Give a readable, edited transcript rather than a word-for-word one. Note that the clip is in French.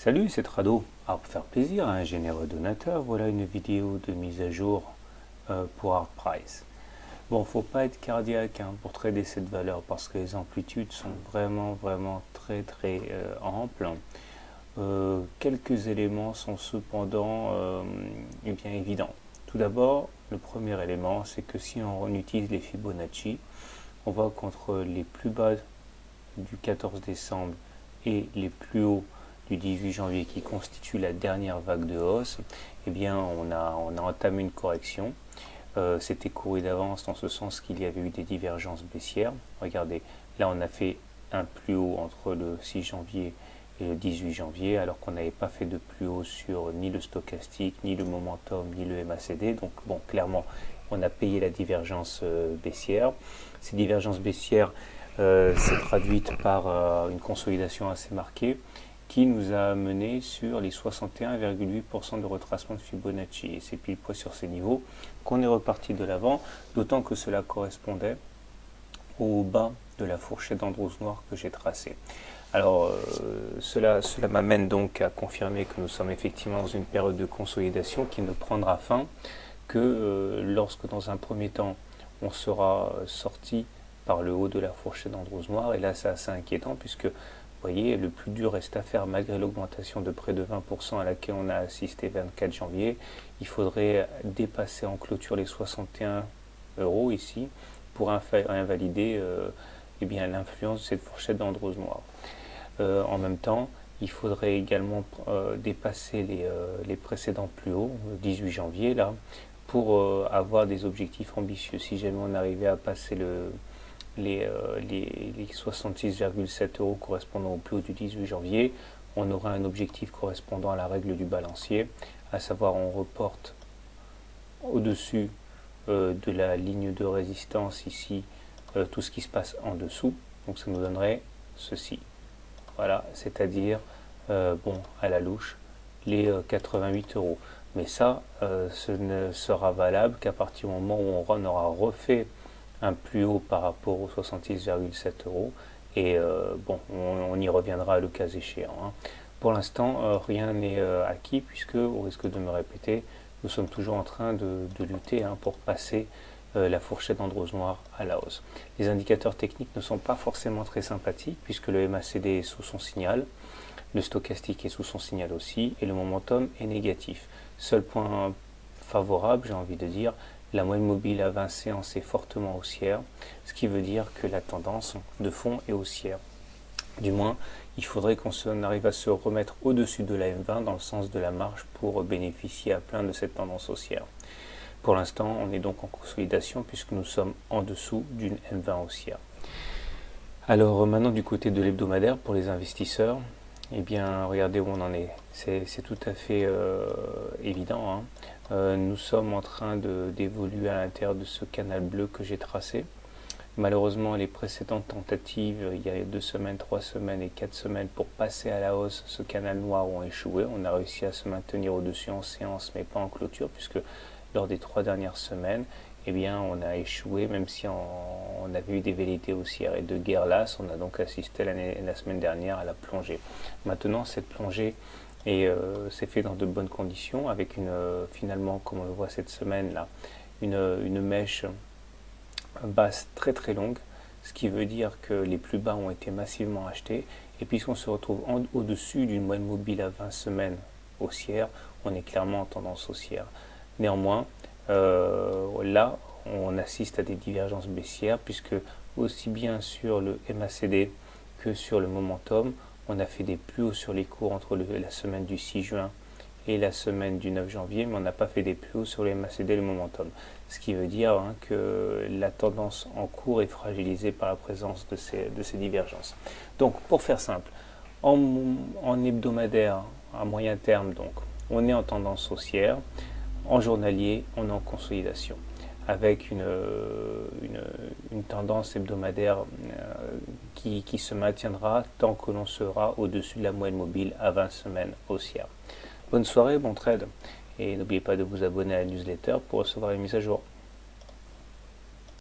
Salut, c'est Trado. Alors pour faire plaisir à un généreux donateur, voilà une vidéo de mise à jour pour Hard Price. Bon, faut pas être cardiaque pour trader cette valeur parce que les amplitudes sont vraiment très amples. Quelques éléments sont cependant bien évidents. Tout d'abord, le premier élément, c'est que si on utilise les Fibonacci, on voit qu'entre les plus bas du 14 décembre et les plus hauts du 18 janvier qui constitue la dernière vague de hausse, eh bien on a entamé une correction. C'était couru d'avance dans ce sens qu'il y avait eu des divergences baissières. Regardez, là on a fait un plus haut entre le 6 janvier et le 18 janvier, alors qu'on n'avait pas fait de plus haut sur ni le stochastique, ni le momentum, ni le MACD. Donc bon, clairement, on a payé la divergence baissière. Ces divergences baissières s'est traduite par une consolidation assez marquée qui nous a mené sur les 61,8% de retracement de Fibonacci. Et c'est pile poil sur ces niveaux qu'on est reparti de l'avant, d'autant que cela correspondait au bas de la fourchette d'Andrews noir que j'ai tracée. Alors cela m'amène donc à confirmer que nous sommes effectivement dans une période de consolidation qui ne prendra fin que lorsque dans un premier temps on sera sorti par le haut de la fourchette d'Andrews noir, et là c'est assez inquiétant puisque vous voyez, le plus dur reste à faire malgré l'augmentation de près de 20% à laquelle on a assisté 24 janvier. Il faudrait dépasser en clôture les 61 € ici pour invalider l'influence de cette fourchette d'Andrews noir. En même temps, il faudrait également dépasser les précédents plus hauts, le 18 janvier, là, pour avoir des objectifs ambitieux. Si jamais on arrivait à passer les 66,7 € correspondant au plus haut du 18 janvier, on aura un objectif correspondant à la règle du balancier, à savoir on reporte au-dessus de la ligne de résistance ici tout ce qui se passe en dessous, donc ça nous donnerait ceci. Voilà, c'est-à-dire, à la louche, les 88 €. Mais ça, ce ne sera valable qu'à partir du moment où on aura refait un plus haut par rapport aux 66,7 €. Et on y reviendra le cas échéant. Pour l'instant, rien n'est acquis puisque, au risque de me répéter, nous sommes toujours en train de lutter pour passer la fourchette d'Andrews noir à la hausse. Les indicateurs techniques ne sont pas forcément très sympathiques puisque le MACD est sous son signal, le stochastique est sous son signal aussi, et le momentum est négatif. Seul point favorable, j'ai envie de dire, la moyenne mobile à 20 séances est fortement haussière, ce qui veut dire que la tendance de fond est haussière. Du moins, il faudrait qu'on arrive à se remettre au-dessus de la M20 dans le sens de la marge pour bénéficier à plein de cette tendance haussière. Pour l'instant, on est donc en consolidation puisque nous sommes en dessous d'une M20 haussière. Alors maintenant du côté de l'hebdomadaire pour les investisseurs, eh bien regardez où on en est. C'est tout à fait évident. Nous sommes en train d'évoluer à l'intérieur de ce canal bleu que j'ai tracé. Malheureusement, les précédentes tentatives, il y a 2 semaines, 3 semaines et 4 semaines pour passer à la hausse, ce canal noir ont échoué. On a réussi à se maintenir au-dessus en séance, mais pas en clôture, puisque lors des 3 dernières semaines, eh bien, on a échoué, même si on avait eu des velléités haussières et de guerre lasse. On a donc assisté la semaine dernière à la plongée. Maintenant, cette plongée s'est faite dans de bonnes conditions, avec finalement, comme on le voit cette semaine-là, une mèche basse très longue, ce qui veut dire que les plus bas ont été massivement achetés, et puisqu'on se retrouve au-dessus d'une moyenne mobile à 20 semaines haussière, on est clairement en tendance haussière. Néanmoins, là, on assiste à des divergences baissières, puisque aussi bien sur le MACD que sur le momentum, on a fait des plus hauts sur les cours entre la semaine du 6 juin et la semaine du 9 janvier, mais on n'a pas fait des plus hauts sur les MACD et le momentum. Ce qui veut dire que la tendance en cours est fragilisée par la présence de ces divergences. Donc, pour faire simple, en hebdomadaire, à moyen terme, donc, on est en tendance haussière. En journalier, on est en consolidation, avec une tendance hebdomadaire qui se maintiendra tant que l'on sera au-dessus de la moyenne mobile à 20 semaines haussière. Bonne soirée, bon trade, et n'oubliez pas de vous abonner à la newsletter pour recevoir les mises à jour.